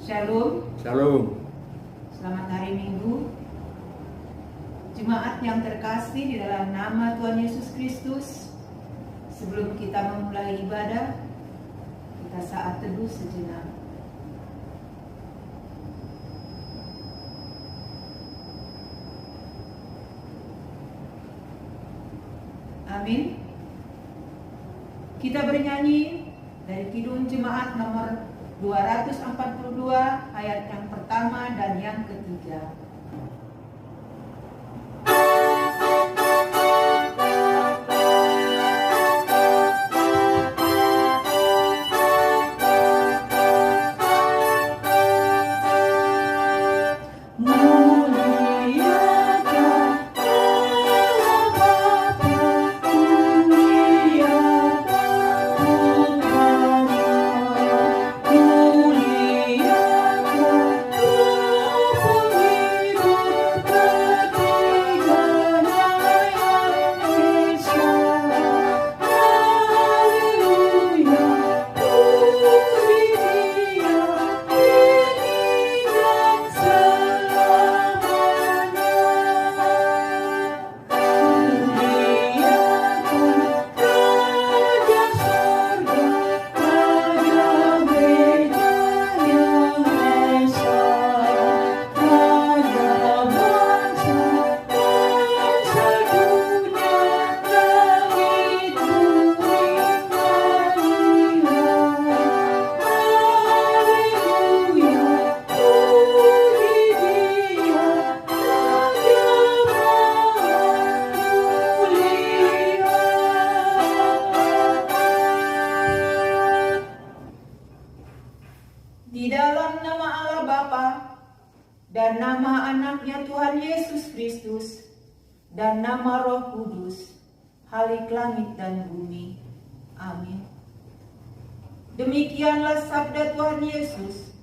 Shalom. Shalom. Selamat hari Minggu. Jemaat yang terkasih di dalam nama Tuhan Yesus Kristus, sebelum kita memulai ibadah, kita saat teduh sejenak. Amin. Kita bernyanyi dari Kidung Jemaat nomor 242 ayat yang pertama dan yang ketiga. Di dalam nama Allah Bapa dan nama anaknya Tuhan Yesus Kristus dan nama Roh Kudus, Halik langit dan bumi. Amin. Demikianlah sabda Tuhan Yesus.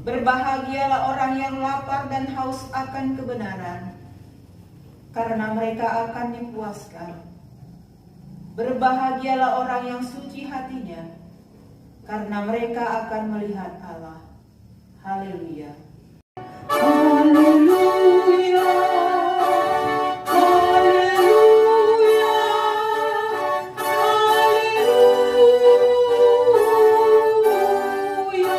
Berbahagialah orang yang lapar dan haus akan kebenaran, karena mereka akan dipuaskan. Berbahagialah orang yang suci hatinya, karena mereka akan melihat Allah. Haleluya. Haleluya. Haleluya. Haleluya.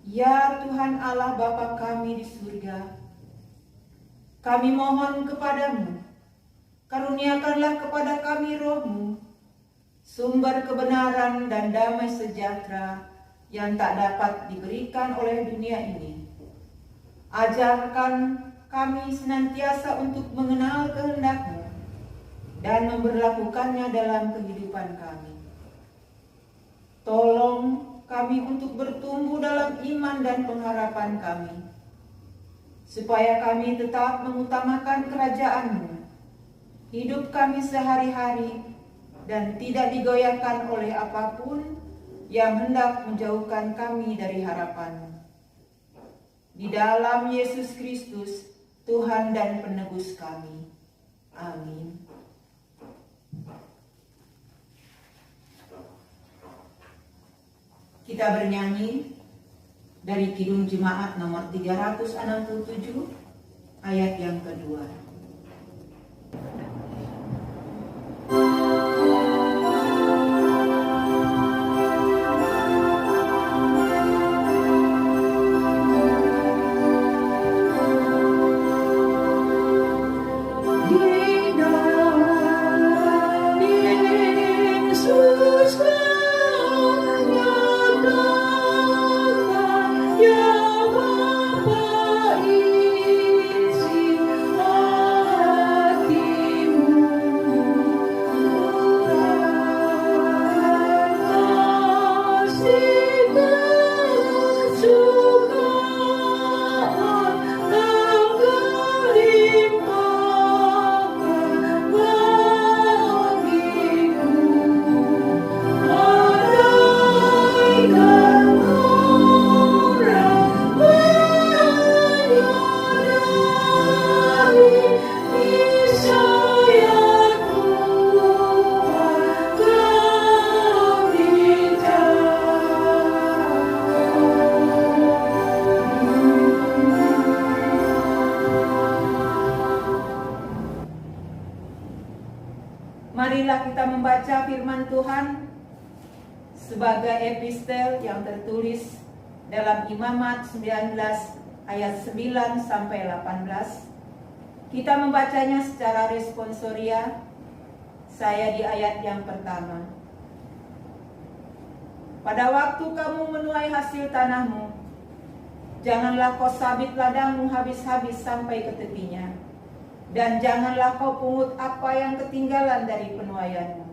Ya Tuhan Allah Bapa kami di surga, kami mohon kepadamu, karuniakanlah kepada kami Roh-Mu, sumber kebenaran dan damai sejahtera yang tak dapat diberikan oleh dunia ini. Ajarkan kami senantiasa untuk mengenal kehendak-Mu dan memberlakukannya dalam kehidupan kami. Tolong kami untuk bertumbuh dalam iman dan pengharapan kami, supaya kami tetap mengutamakan kerajaan-Mu hidup kami sehari-hari dan tidak digoyahkan oleh apapun yang hendak menjauhkan kami dari harapan. Di dalam Yesus Kristus, Tuhan dan Penebus kami. Amin. Kita bernyanyi dari Kidung Jemaat nomor 367 ayat yang kedua. Ya Bapa, isi hatimu. marilah kita membaca firman Tuhan sebagai epistel yang tertulis dalam Imamat 19 ayat 9 sampai 18. Kita membacanya secara responsoria. Saya di ayat yang pertama. Pada waktu kamu menuai hasil tanahmu, janganlah kau sabit ladangmu habis-habis sampai ke tepinya, dan janganlah kau pungut apa yang ketinggalan dari penuaianmu.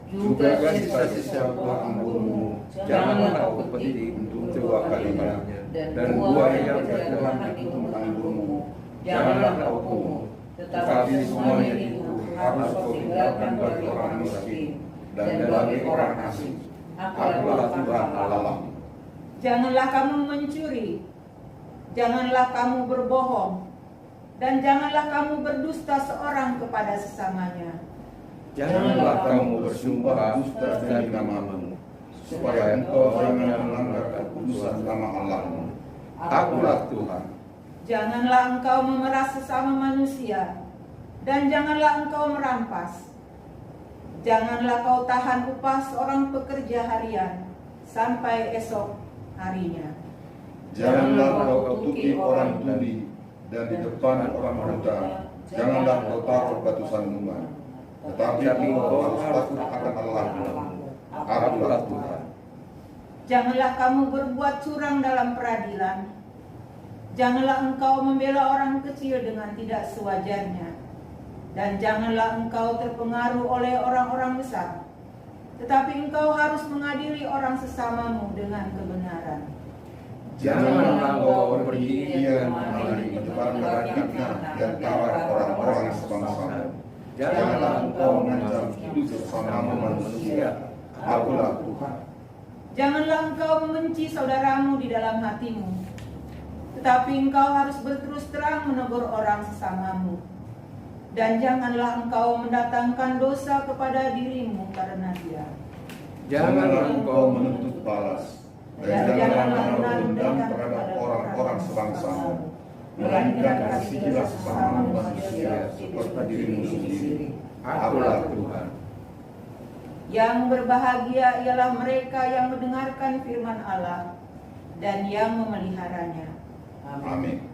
Juga sisa-sisa buah anggurmu, janganlah kau petik untuk dua kalinya, dan buah yang terdapat di tempat anggurmu, janganlah kau pungut. Tetapi semuanya itu harus kau tinggalkan bagi orang miskin dan bagi orang asing. Akulah Tuhan Allahmu. Janganlah kamu mencuri, janganlah kamu berbohong, dan janganlah kamu berdusta seorang kepada sesamanya. Janganlah kamu bersumpah dusta demi namamu, supaya engkau jangan melanggar kekudusan nama Allahmu. Akulah Tuhan. Janganlah engkau memeras sesama manusia, dan janganlah engkau merampas. Janganlah kau tahan upah seorang pekerja harian sampai esok harinya. Janganlah kau kutuki orang tuli, dan di depan orang buta janganlah kau taruh batu sandungan. Tetapi kau harus takut akan Allahmu. Akulah Tuhan. Janganlah kamu berbuat curang dalam peradilan. Janganlah engkau membela orang kecil dengan tidak sewajarnya. Dan janganlah engkau terpengaruh oleh orang-orang besar. Tetapi engkau harus mengadili orang sesamamu dengan kebenaran. Janganlah kau pergi dan menari berdebat-debatnya di antara orang-orang sebangsamu. Janganlah engkau mengancam hidup sesama manusia. Akulah Tuhan. Janganlah engkau membenci saudaramu di dalam hatimu, tetapi engkau harus berterus terang menegur orang sesamamu. Dan janganlah engkau mendatangkan dosa kepada dirimu karena dia. Janganlah engkau menuntut balas, dan janganlah menaruh dendam terhadap orang-orang sebangsamu. Melainkan kasihilah sesama manusia seperti dirimu sendiri. Akulah Tuhan. Yang berbahagia ialah mereka yang mendengarkan firman Allah dan yang memeliharanya. Amin.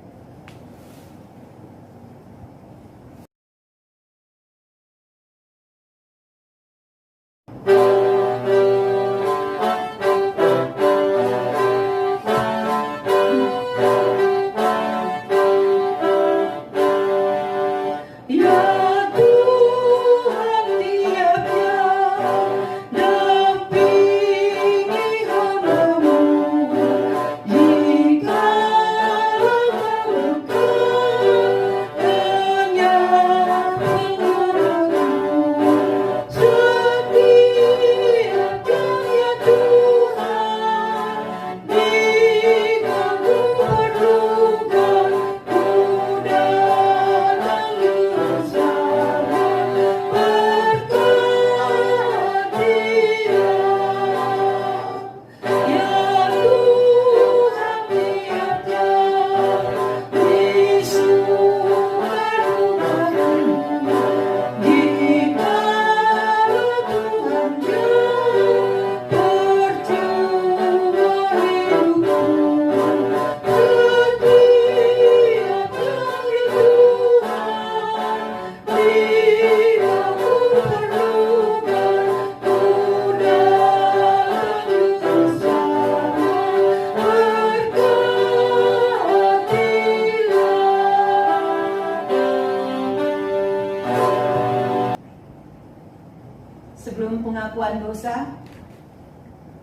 Sebelum pengakuan dosa,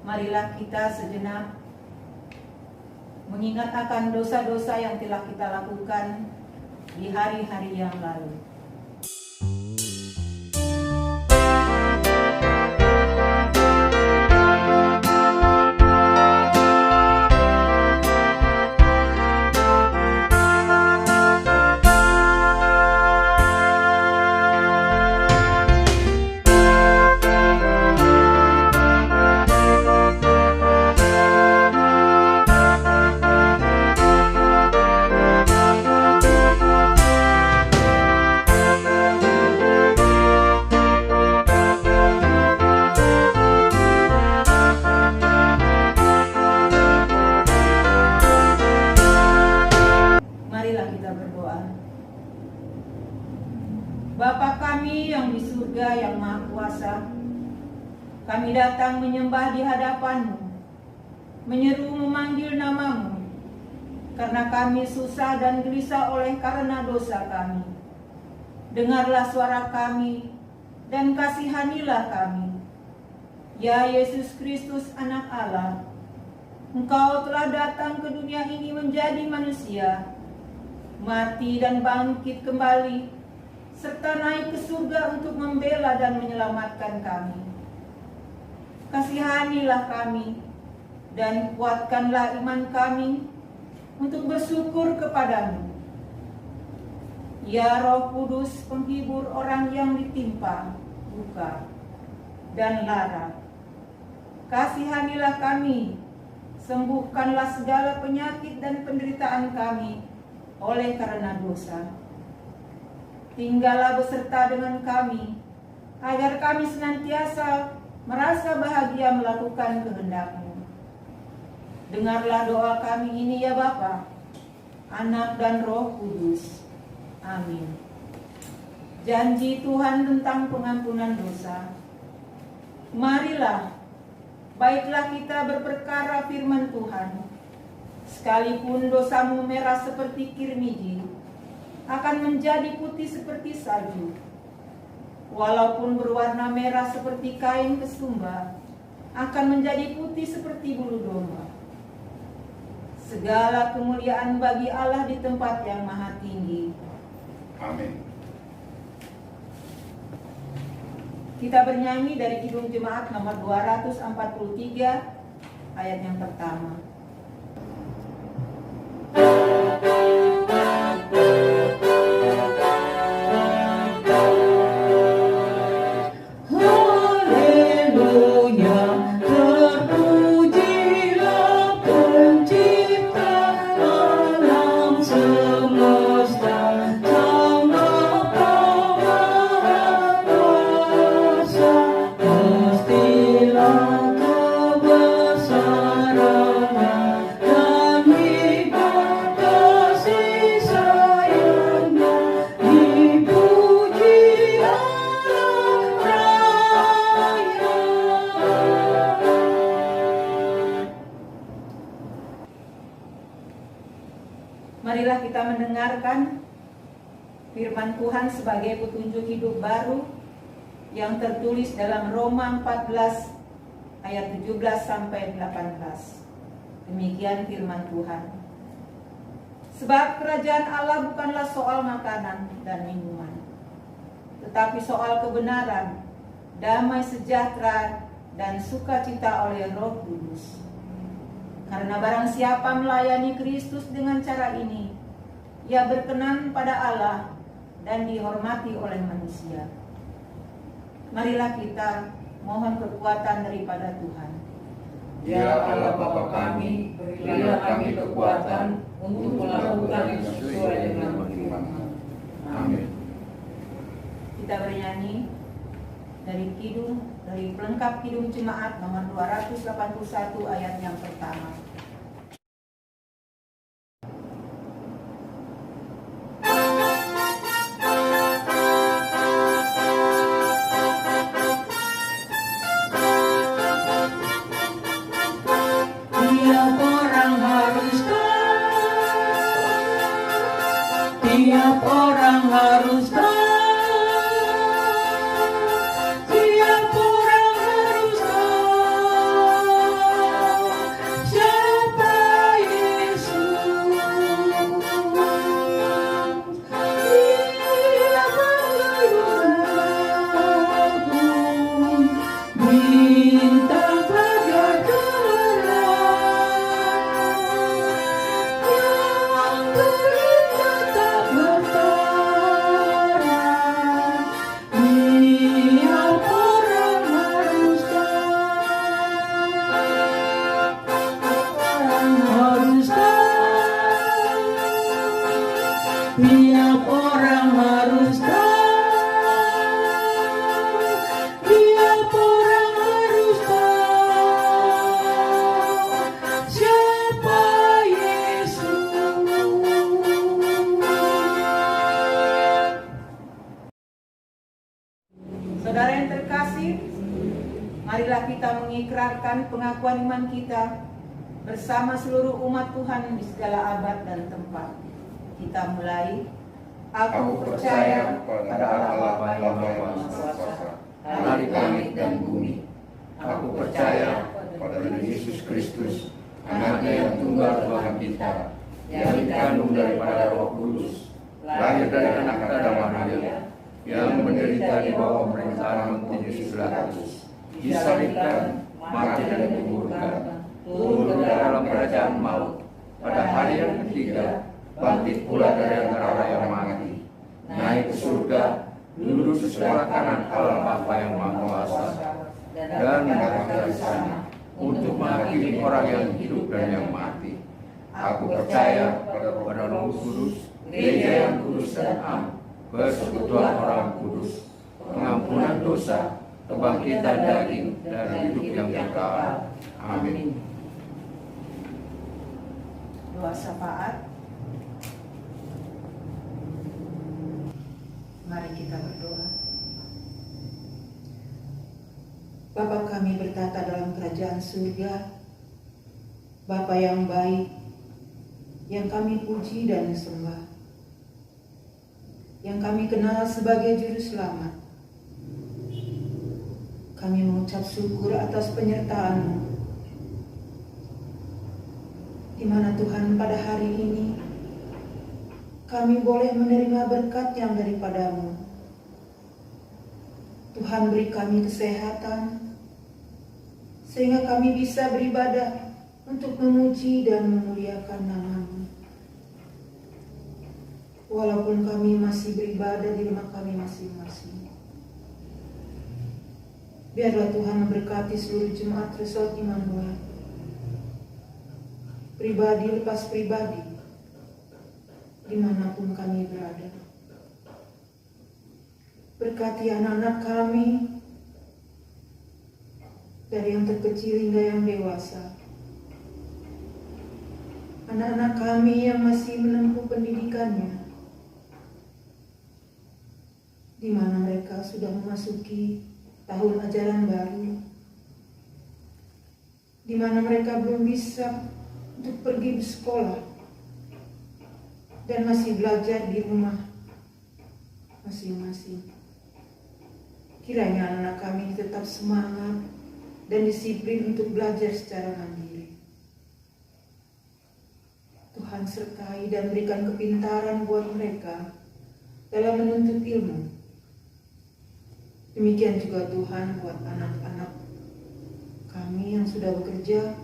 marilah kita sejenak mengingat akan dosa-dosa yang telah kita lakukan di hari-hari yang lalu. kami yang di surga yang Maha Kuasa, kami datang menyembah di hadapan-Mu, menyeru memanggil nama-Mu, karena kami susah dan gelisah oleh karena dosa kami. Dengarlah suara kami dan kasihanilah kami. Ya Yesus Kristus, Anak Allah, Engkau telah datang ke dunia ini menjadi manusia, mati dan bangkit kembali, serta naik ke surga untuk membela dan menyelamatkan kami. Kasihanilah kami dan kuatkanlah iman kami untuk bersyukur kepadamu. Ya Roh Kudus, penghibur orang yang ditimpa duka dan lara, kasihanilah kami, sembuhkanlah segala penyakit dan penderitaan kami oleh karena dosa. Tinggallah beserta dengan kami, agar kami senantiasa merasa bahagia melakukan kehendak-Mu. Dengarlah doa kami ini ya Bapa, Anak dan Roh Kudus. Amin. Janji Tuhan tentang pengampunan dosa. Marilah, baiklah kita berperkara firman Tuhan. Sekalipun dosamu merah seperti kirmiji, akan menjadi putih seperti salju. Walaupun berwarna merah seperti kain kesumba, akan menjadi putih seperti bulu domba. Segala kemuliaan bagi Allah di tempat yang maha tinggi. Amin. Kita bernyanyi dari Kidung Jemaat nomor 243, ayat yang pertama. Marilah kita mendengarkan firman Tuhan sebagai petunjuk hidup baru yang tertulis dalam Roma 14 ayat 17 sampai 18. Demikian firman Tuhan. Sebab kerajaan Allah bukanlah soal makanan dan minuman, tetapi soal kebenaran, damai sejahtera, dan sukacita oleh Roh Kudus. Karena barang siapa melayani Kristus dengan cara ini, ia berkenan pada Allah dan dihormati oleh manusia. Marilah kita mohon kekuatan daripada Tuhan. Ya Allah Bapa kami, berilah kami kekuatan untuk melakukan sesuai dengan firman-Mu. Amin. Kita bernyanyi dari pelengkap Kidung Jemaat nomor 281 ayat yang pertama. Tiap orang harus tahu. mengikrarkan pengakuan iman kita bersama seluruh umat Tuhan di segala abad dan tempat. Kita mulai. Aku percaya pada Allah Bapa yang Maha Kuasa, Khalik langit dan bumi. Aku percaya pada Yesus Kristus, Anaknya yang tunggal Tuhan kita, yang dikandung daripada Roh Kudus, lahir dari anak Adam Maria, yang menderita di bawah pemerintahan Pontius Pilatus, disalibkan, mati dan dikuburkan, turun ke dalam kerajaan maut, pada hari yang ketiga bangkit pula dari antara yang mati, naik ke surga, duduk di sebelah kanan Allah Bapa yang Maha Kuasa, dan datang dari sana untuk menghakimi orang yang hidup dan yang mati. Aku percaya pada Roh Kudus, Gereja yang kudus dan am, persekutuan orang kudus, pengampunan dosa, kebangkitan daging, dan hidup yang kekal. Amin. Doa syafaat. Mari kita berdoa. Bapa kami bertata dalam kerajaan surga, Bapa yang baik, yang kami puji dan sembah, yang kami kenal sebagai Juru Selamat. Kami mengucap syukur atas penyertaan-Mu, di mana Tuhan pada hari ini kami boleh menerima berkat yang daripada-Mu. Tuhan beri kami kesehatan, sehingga kami bisa beribadah untuk memuji dan memuliakan nama-Mu. Walaupun kami masih beribadah di rumah kami masing-masing, biarlah Tuhan memberkati seluruh jemaat Resort Immanuel, pribadi lepas pribadi, dimanapun kami berada. Berkati anak-anak kami, dari yang terkecil hingga yang dewasa. Anak-anak kami yang masih menempuh pendidikannya, di mana mereka sudah memasuki tahun ajaran baru, di mana mereka belum bisa untuk pergi ke sekolah dan masih belajar di rumah masing-masing. Kiranya anak kami tetap semangat dan disiplin untuk belajar secara mandiri. Tuhan sertai dan berikan kepintaran buat mereka dalam menuntut ilmu. Demikian juga Tuhan buat anak-anak kami yang sudah bekerja,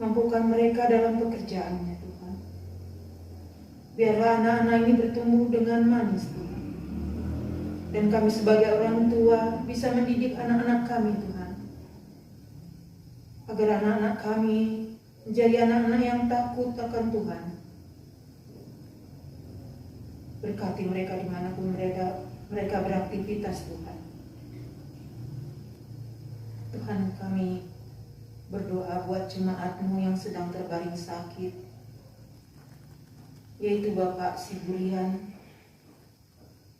mampukan mereka dalam pekerjaannya Tuhan. Biarlah anak-anak ini bertumbuh dengan manis Tuhan. Dan kami sebagai orang tua bisa mendidik anak-anak kami Tuhan, agar anak-anak kami menjadi anak-anak yang takut akan Tuhan. Berkati mereka dimanapun mereka beraktivitas Tuhan. Tuhan, kami berdoa buat jemaat-Mu yang sedang terbaring sakit, yaitu Bapak Sibulian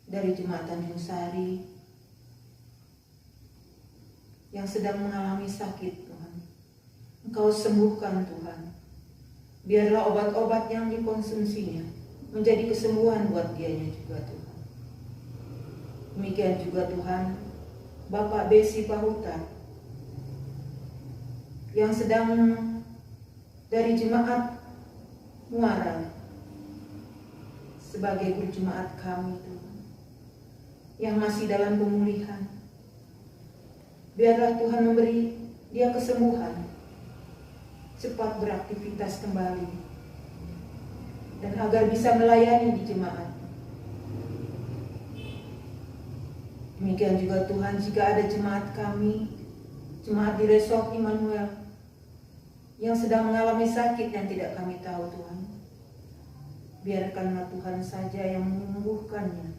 dari Jemaat Tanjung Sari yang sedang mengalami sakit Tuhan. Engkau sembuhkan Tuhan. Biarlah obat-obat yang dikonsumsinya menjadi kesembuhan buat dianya juga Tuhan. Demikian juga Tuhan, Bapak Besi Pahuta yang sedang dari Jemaat Muara sebagai guru jemaat kami Tuhan, yang masih dalam pemulihan. Biarlah Tuhan memberi dia kesembuhan, cepat beraktivitas kembali, dan agar bisa melayani di jemaat. Demikian juga Tuhan, jika ada jemaat kami, jemaat di Resort Immanuel yang sedang mengalami sakit yang tidak kami tahu Tuhan, biarkanlah Tuhan saja yang menyembuhkannya.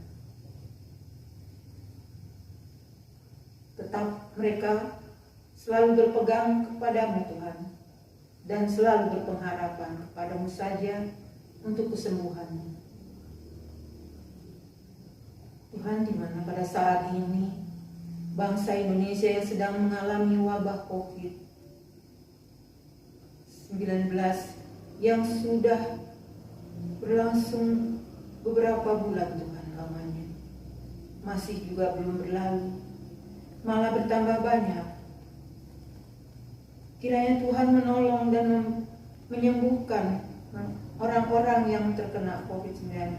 Tetap mereka selalu berpegang kepadamu Tuhan, dan selalu berpengharapan kepadamu saja untuk kesembuhannya. Tuhan, di mana pada saat ini bangsa Indonesia yang sedang mengalami wabah COVID-19 yang sudah berlangsung beberapa bulan Tuhan lamanya. Masih juga belum berlalu, malah bertambah banyak. Kiranya Tuhan menolong dan menyembuhkan orang-orang yang terkena COVID-19.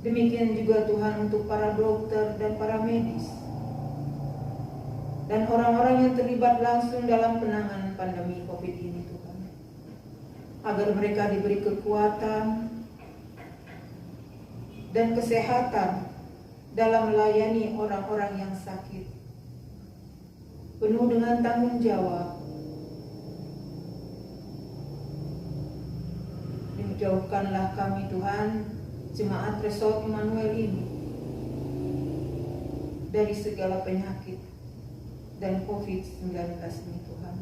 Demikian juga Tuhan untuk para dokter dan para medis dan orang-orang yang terlibat langsung dalam penanganan pandemi COVID ini, Tuhan. Agar mereka diberi kekuatan dan kesehatan dalam melayani orang-orang yang sakit, penuh dengan tanggung jawab. Jauhkanlah kami Tuhan, Jemaat Resort Immanuel ini, dari segala penyakit dan COVID-19 ini Tuhan.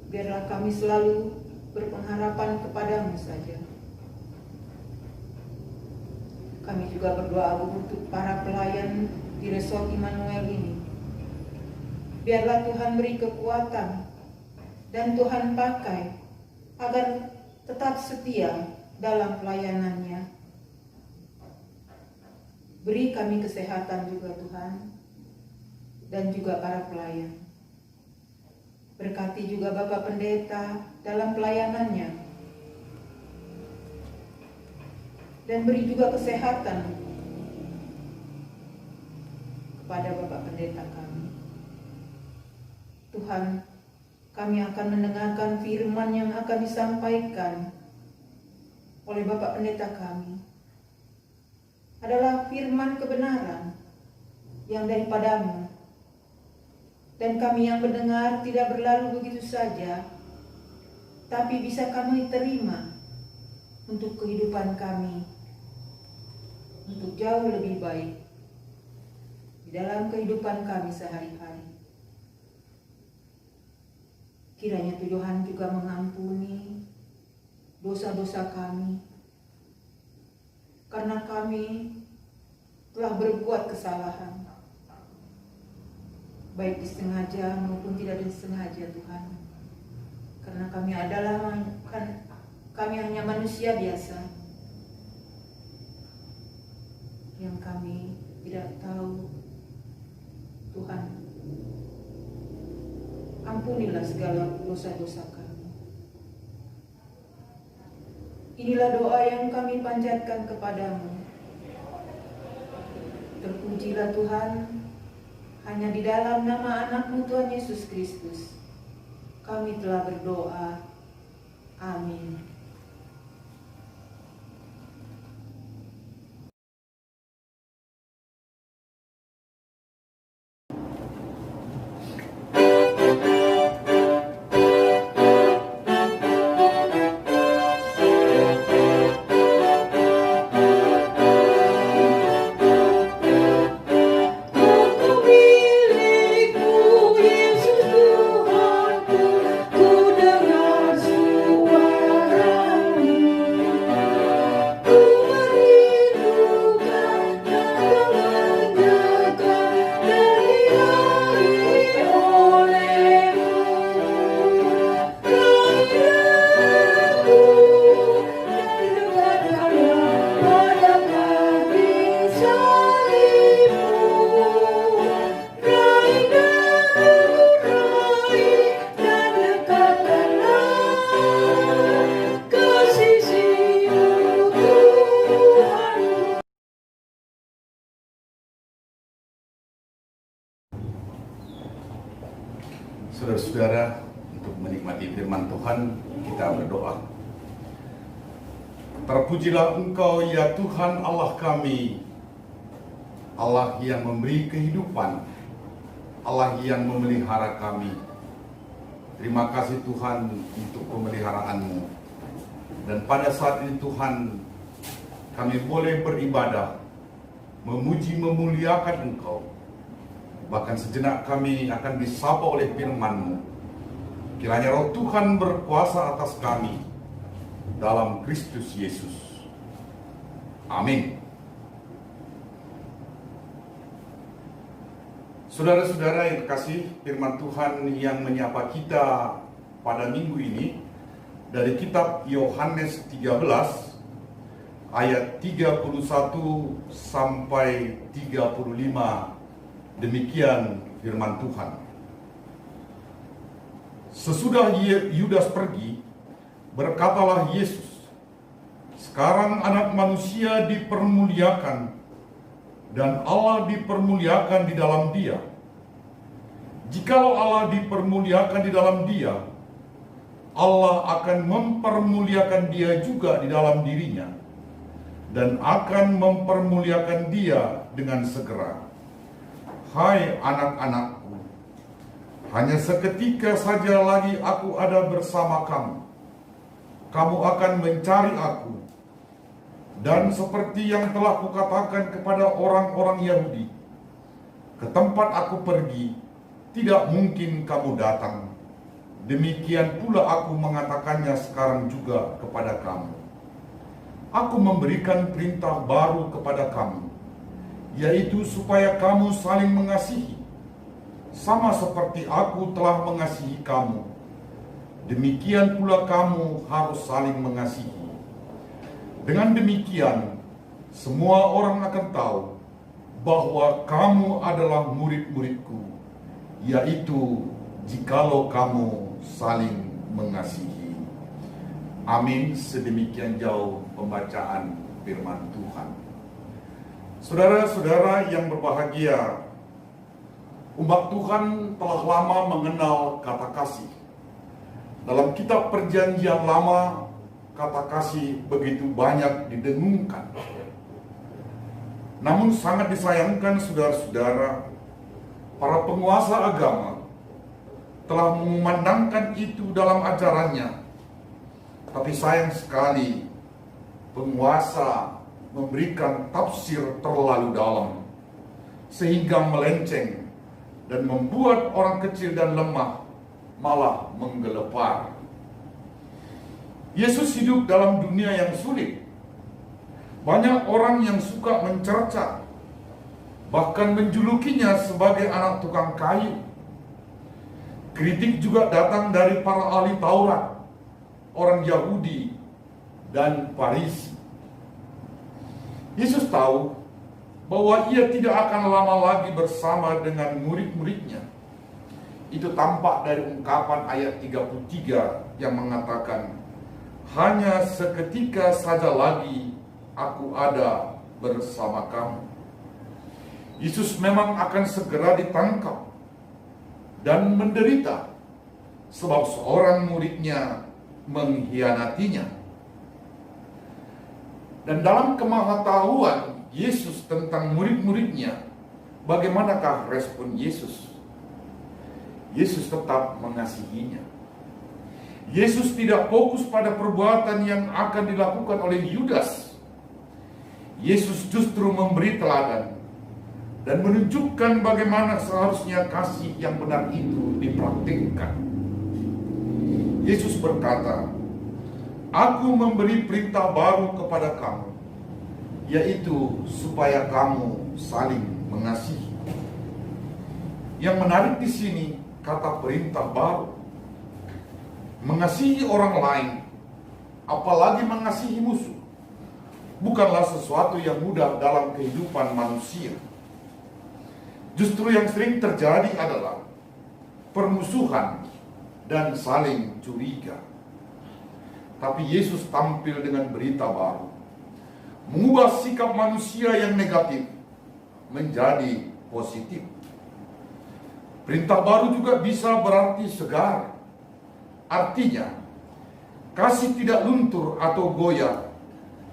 Biarlah kami selalu berpengharapan kepadamu saja. Kami juga berdoa untuk para pelayan di Resort Immanuel ini. Biarlah Tuhan beri kekuatan dan Tuhan pakai agar tetap setia dalam pelayanannya. Beri kami kesehatan juga Tuhan, dan juga para pelayan. Berkati juga Bapak Pendeta dalam pelayanannya, dan beri juga kesehatan kepada Bapak Pendeta kami. Tuhan, kami akan mendengarkan firman yang akan disampaikan oleh Bapak Pendeta kami. Adalah firman kebenaran yang daripadamu. Dan kami yang mendengar tidak berlalu begitu saja, tapi bisa kami terima untuk kehidupan kami, untuk jauh lebih baik di dalam kehidupan kami sehari-hari. Kiranya Tuhan juga mengampuni dosa-dosa kami, karena kami telah berbuat kesalahan, baik disengaja maupun tidak disengaja Tuhan. Karena kami hanya manusia biasa yang kami tidak tahu. Tuhan, ampunilah segala dosa-dosa kami. Inilah doa yang kami panjatkan kepadamu. Terpujilah Tuhan, hanya di dalam nama anak-Mu Tuhan Yesus Kristus kami telah berdoa. Amin. Saudara-saudara, untuk menikmati firman Tuhan, kita berdoa. Terpujilah Engkau ya Tuhan Allah kami, Allah yang memberi kehidupan, Allah yang memelihara kami. Terima kasih Tuhan untuk pemeliharaan-Mu. Dan pada saat ini Tuhan, kami boleh beribadah, memuji memuliakan Engkau. Bahkan sejenak kami akan disapa oleh firman-Mu. Kiranya Roh Tuhan berkuasa atas kami dalam Kristus Yesus. Amin. Saudara-saudara yang kekasih, firman Tuhan yang menyapa kita pada minggu ini dari kitab Yohanes 13 ayat 31 sampai 35. Demikian firman Tuhan. Sesudah Yudas pergi, berkatalah Yesus, "Sekarang Anak Manusia dipermuliakan dan Allah dipermuliakan di dalam Dia. Jikalau Allah dipermuliakan di dalam Dia, Allah akan mempermuliakan Dia juga di dalam dirinya, dan akan mempermuliakan Dia dengan segera. Hai anak-anakku, hanya seketika saja lagi aku ada bersama kamu. Kamu akan mencari aku. Dan seperti yang telah kukatakan kepada orang-orang Yahudi, ke tempat aku pergi, tidak mungkin kamu datang. Demikian pula aku mengatakannya sekarang juga kepada kamu. Aku memberikan perintah baru kepada kamu, yaitu supaya kamu saling mengasihi, sama seperti aku telah mengasihi kamu. Demikian pula kamu harus saling mengasihi. Dengan demikian, semua orang akan tahu bahwa kamu adalah murid-muridku, yaitu jikalau kamu saling mengasihi." Amin. Sedemikian jauh pembacaan firman Tuhan. Saudara-saudara yang berbahagia, umat Tuhan telah lama mengenal kata kasih. Dalam kitab Perjanjian Lama, kata kasih begitu banyak didengungkan. Namun sangat disayangkan saudara-saudara, para penguasa agama telah memandangkan itu dalam ajarannya. Tapi sayang sekali, penguasa memberikan tafsir terlalu dalam, sehingga melenceng dan membuat orang kecil dan lemah malah menggelepar. Yesus hidup dalam dunia yang sulit. Banyak orang yang suka mencerca, bahkan menjulukinya sebagai anak tukang kayu. Kritik juga datang dari para ahli Taurat, orang Yahudi, dan Farisi. Yesus tahu bahwa ia tidak akan lama lagi bersama dengan murid-muridnya. Itu tampak dari ungkapan ayat 33 yang mengatakan, "Hanya seketika saja lagi aku ada bersama kamu." Yesus memang akan segera ditangkap dan menderita sebab seorang muridnya mengkhianatinya. Dan dalam kemahatauan Yesus tentang murid-muridnya, bagaimanakah respon Yesus? Yesus tetap mengasihinya. Yesus tidak fokus pada perbuatan yang akan dilakukan oleh Yudas. Yesus justru memberi teladan dan menunjukkan bagaimana seharusnya kasih yang benar itu dipraktikkan. Yesus berkata, "Aku memberi perintah baru kepada kamu, yaitu supaya kamu saling mengasihi." Yang menarik di sini kata perintah baru. Mengasihi orang lain, apalagi mengasihi musuh, bukanlah sesuatu yang mudah dalam kehidupan manusia. Justru yang sering terjadi adalah permusuhan dan saling curiga. Tapi Yesus tampil dengan berita baru, mengubah sikap manusia yang negatif menjadi positif. Perintah baru juga bisa berarti segar. Artinya, kasih tidak luntur atau goyah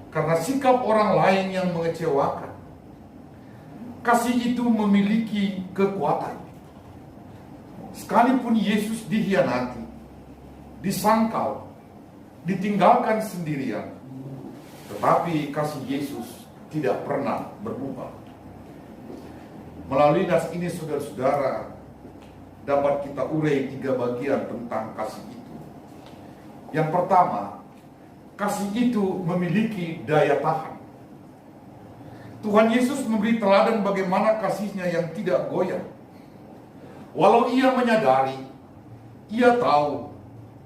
karena sikap orang lain yang mengecewakan. Kasih itu memiliki kekuatan. Sekalipun Yesus dikhianati, disangkal, ditinggalkan sendirian, tetapi kasih Yesus tidak pernah berubah. Melalui nas ini saudara-saudara, dapat kita urai 3 bagian tentang kasih itu. Yang pertama, kasih itu memiliki daya tahan. Tuhan Yesus memberi teladan bagaimana kasihnya yang tidak goyah. Walau ia menyadari, ia tahu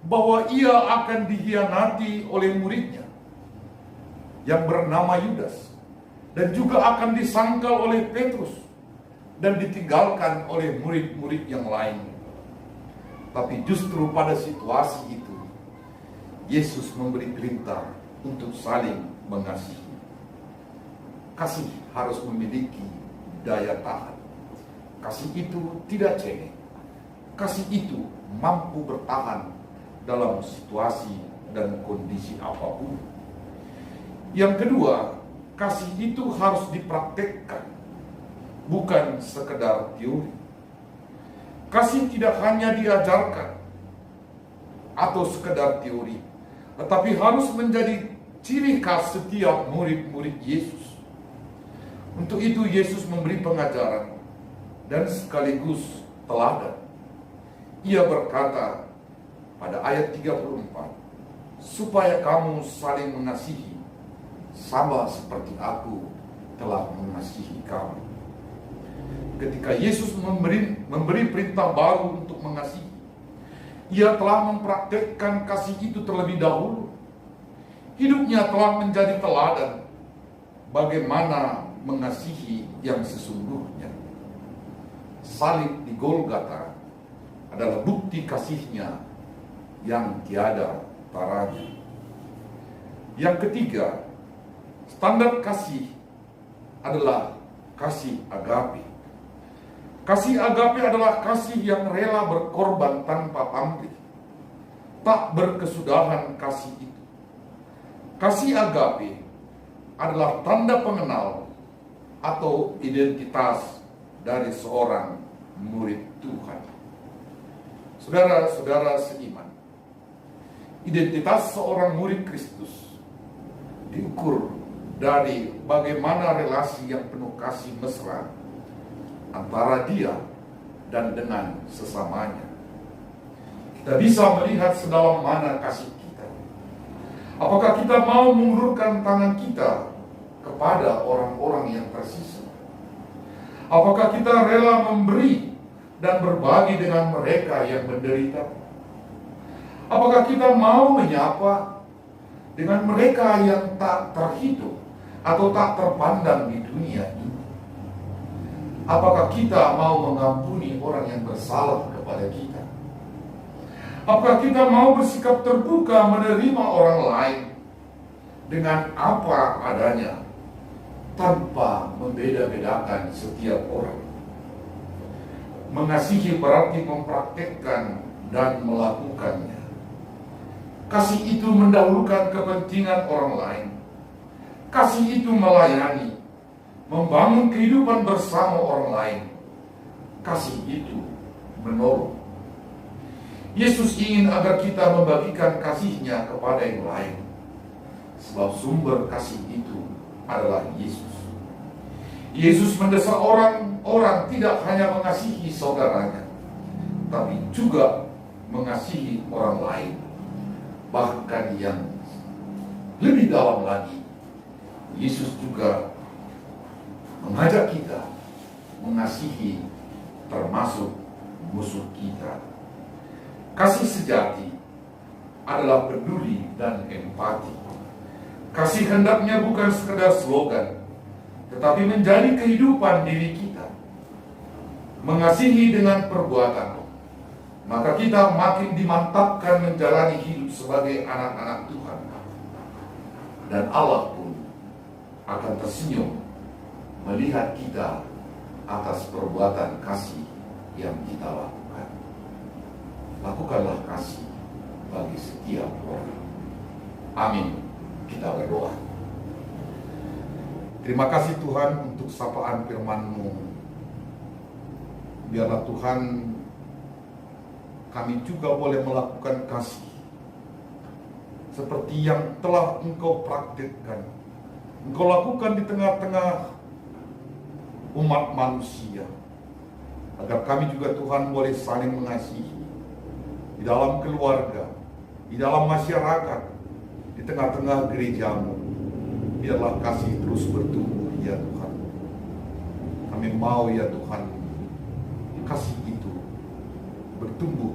bahwa ia akan dikhianati oleh muridnya yang bernama Yudas, dan juga akan disangkal oleh Petrus dan ditinggalkan oleh murid-murid yang lain. Tapi justru pada situasi itu, Yesus memberi perintah untuk saling mengasihi. Kasih harus memiliki daya tahan. Kasih itu tidak cengeng. Kasih itu mampu bertahan dalam situasi dan kondisi apapun. Yang kedua, kasih itu harus dipraktekkan, bukan sekedar teori. Kasih tidak hanya diajarkan atau sekedar teori, tetapi harus menjadi ciri khas setiap murid-murid Yesus. Untuk itu Yesus memberi pengajaran dan sekaligus teladan. Ia berkata pada ayat 34, supaya kamu saling mengasihi, sama seperti aku telah mengasihi kamu. Ketika Yesus memberi perintah baru untuk mengasihi, ia telah mempraktekkan kasih itu terlebih dahulu. Hidupnya telah menjadi teladan bagaimana mengasihi yang sesungguhnya. Salib di Golgota adalah bukti kasihnya yang tiada taranya. Yang ketiga, standar kasih adalah kasih agape. Kasih agape adalah kasih yang rela berkorban tanpa pamrih. Tak berkesudahan kasih itu. Kasih agape adalah tanda pengenal atau identitas dari seorang murid Tuhan. Saudara-saudara seiman, identitas seorang murid Kristus diukur dari bagaimana relasi yang penuh kasih mesra antara dia dan dengan sesamanya. Kita bisa melihat sedalam mana kasih kita. Apakah kita mau mengulurkan tangan kita kepada orang-orang yang tersisa? Apakah kita rela memberi dan berbagi dengan mereka yang menderita? Apakah kita mau menyapa dengan mereka yang tak terhitung atau tak terpandang di dunia ini? Apakah kita mau mengampuni orang yang bersalah kepada kita? Apakah kita mau bersikap terbuka menerima orang lain dengan apa adanya, tanpa membeda-bedakan setiap orang? Mengasihi berarti mempraktekkan dan melakukannya. Kasih itu mendahulukan kepentingan orang lain. Kasih itu melayani, membangun kehidupan bersama orang lain. Kasih itu menolong. Yesus ingin agar kita membagikan kasih-Nya kepada yang lain, sebab sumber kasih itu adalah Yesus. Yesus mendesak orang-orang tidak hanya mengasihi saudaranya, tapi juga mengasihi orang lain. Bahkan yang lebih dalam lagi, Yesus juga mengajak kita mengasihi termasuk musuh kita. Kasih sejati adalah peduli dan empati. Kasih hendaknya bukan sekedar slogan, tetapi menjadi kehidupan diri kita. Mengasihi dengan perbuatan, maka kita makin dimantapkan menjalani hidup sebagai anak-anak Tuhan. Dan Allah pun akan tersenyum melihat kita atas perbuatan kasih yang kita lakukan. Lakukanlah kasih bagi setiap orang. Amin. Kita berdoa. Terima kasih Tuhan untuk sapaan firman-Mu. Biarlah Tuhan kami juga boleh melakukan kasih seperti yang telah Engkau praktikkan, Engkau lakukan di tengah-tengah umat manusia, agar kami juga Tuhan boleh saling mengasihi di dalam keluarga, di dalam masyarakat, di tengah-tengah gereja-Mu. Biarlah kasih terus bertumbuh ya Tuhan. Kami mau ya Tuhan, kasih itu bertumbuh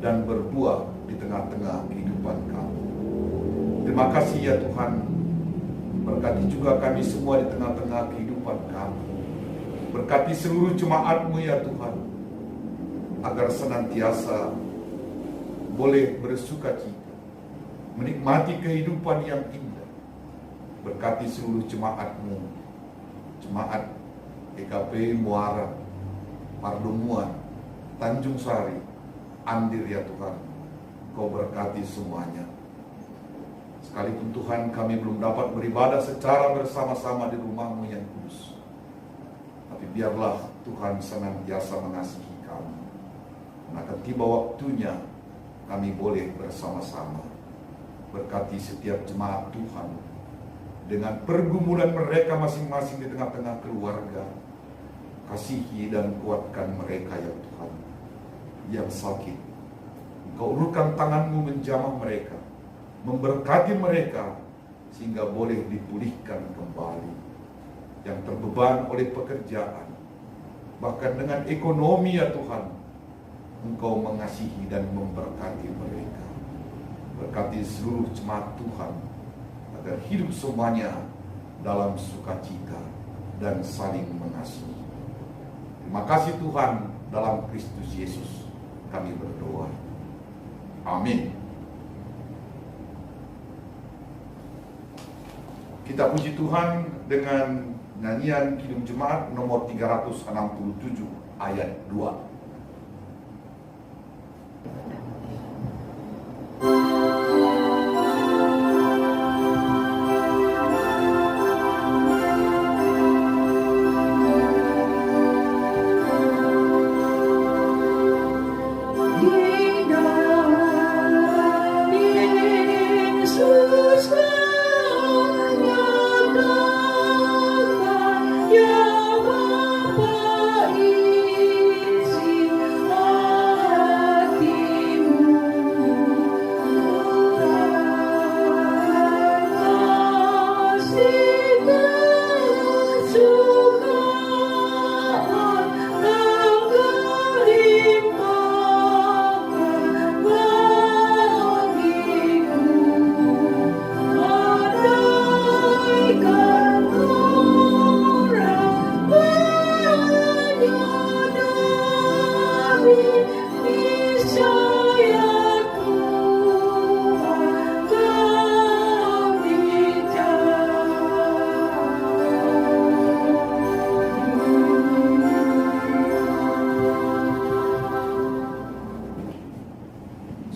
dan berbuah di tengah-tengah kehidupan kami. Terima kasih ya Tuhan, berkati juga kami semua di tengah-tengah kehidupan kami. Berkati seluruh jemaat-Mu ya Tuhan, agar senantiasa boleh bersukacita, menikmati kehidupan yang indah. Berkati seluruh jemaat-Mu, jemaat EKP Muara, Mardomuan, Tanjung Sari, Andir ya Tuhan, Kau berkati semuanya. Sekalipun Tuhan kami belum dapat beribadah secara bersama-sama di rumah-Mu yang kudus, tapi biarlah Tuhan senantiasa mengasihi kami. Akan tiba waktunya kami boleh bersama-sama. Berkati setiap jemaat Tuhan dengan pergumulan mereka masing-masing di tengah-tengah keluarga. Kasihi dan kuatkan mereka ya Tuhan. Yang sakit, Engkau ulurkan tangan-Mu menjamah mereka, memberkati mereka sehingga boleh dipulihkan kembali. Yang terbeban oleh pekerjaan, bahkan dengan ekonomi ya Tuhan, Engkau mengasihi dan memberkati mereka. Berkati seluruh jemaat Tuhan, agar hidup semuanya dalam sukacita dan saling mengasihi. Terima kasih Tuhan, dalam Kristus Yesus kami berdoa. Amin. Kita puji Tuhan dengan nyanyian Kidung Jemaat nomor 367 ayat 2.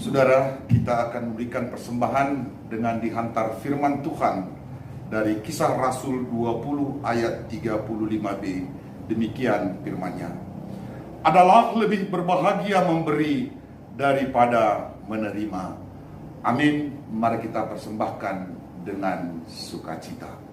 Saudara, kita akan memberikan persembahan dengan dihantar firman Tuhan dari Kisah Rasul 20 ayat 35b. Demikian firman-Nya. Adalah lebih berbahagia memberi daripada menerima. Amin. Mari kita persembahkan dengan sukacita.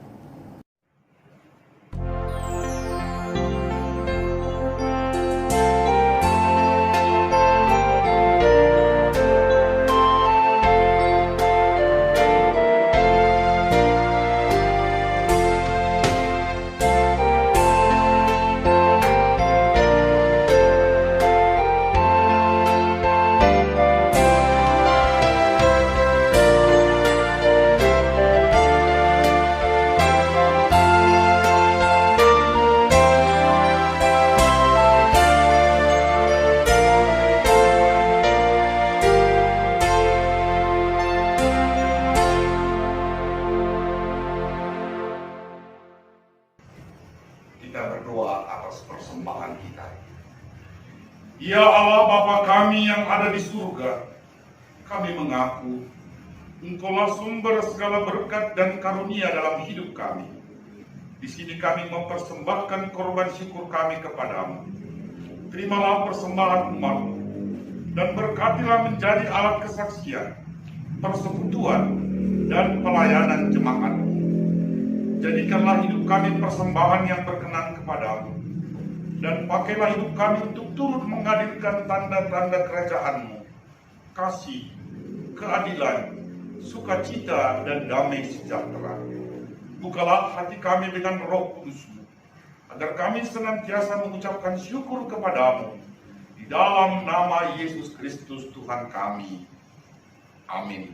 Kita berdoa atas persembahan kita. Ya Allah Bapa kami yang ada di surga, kami mengaku Engkaulah sumber segala berkat dan karunia dalam hidup kami. Di sini kami mempersembahkan korban syukur kami kepadamu. Terimalah persembahan umat-Mu dan berkatilah menjadi alat kesaksian, persekutuan, dan pelayanan jemaat. Jadikanlah hidup kami persembahan yang berkenan kepadamu, dan pakailah hidup kami untuk turut menghadirkan tanda-tanda kerajaan-Mu, kasih, keadilan, sukacita, dan damai sejahtera. Bukalah hati kami dengan Roh Kudus-Mu, agar kami senantiasa mengucapkan syukur kepadamu di Di dalam nama Yesus Kristus Tuhan kami. Amin.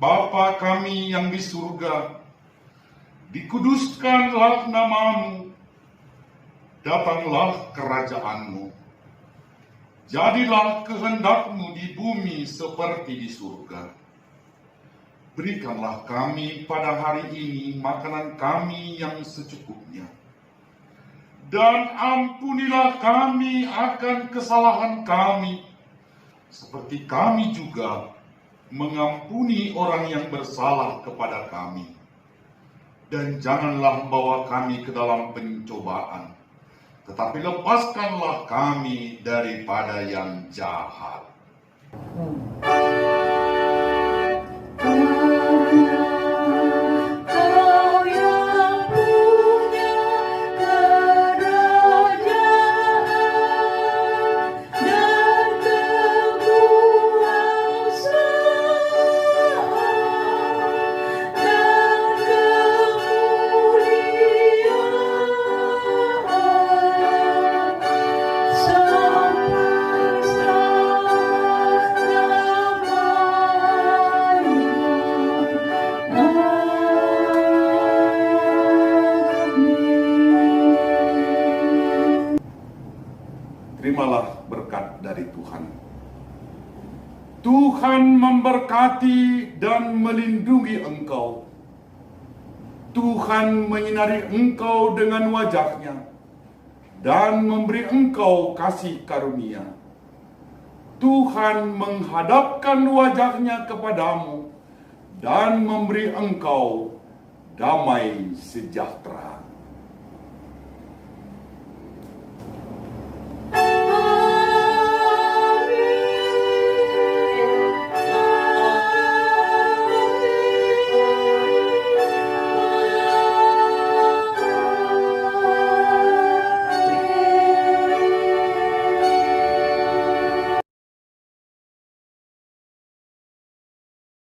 Bapa kami yang di surga, dikuduskanlah namamu, datanglah kerajaanmu, jadilah kehendakmu di bumi seperti di surga. Berikanlah kami pada hari ini makanan kami yang secukupnya, dan ampunilah kami akan kesalahan kami, seperti kami juga mengampuni orang yang bersalah kepada kami. Dan janganlah bawa kami ke dalam pencobaan, tetapi lepaskanlah kami daripada yang jahat. Terimalah berkat dari Tuhan. Tuhan memberkati dan melindungi engkau. Tuhan menyinari engkau dengan wajah-Nya dan memberi engkau kasih karunia. Tuhan menghadapkan wajah-Nya kepadamu dan memberi engkau damai sejahtera.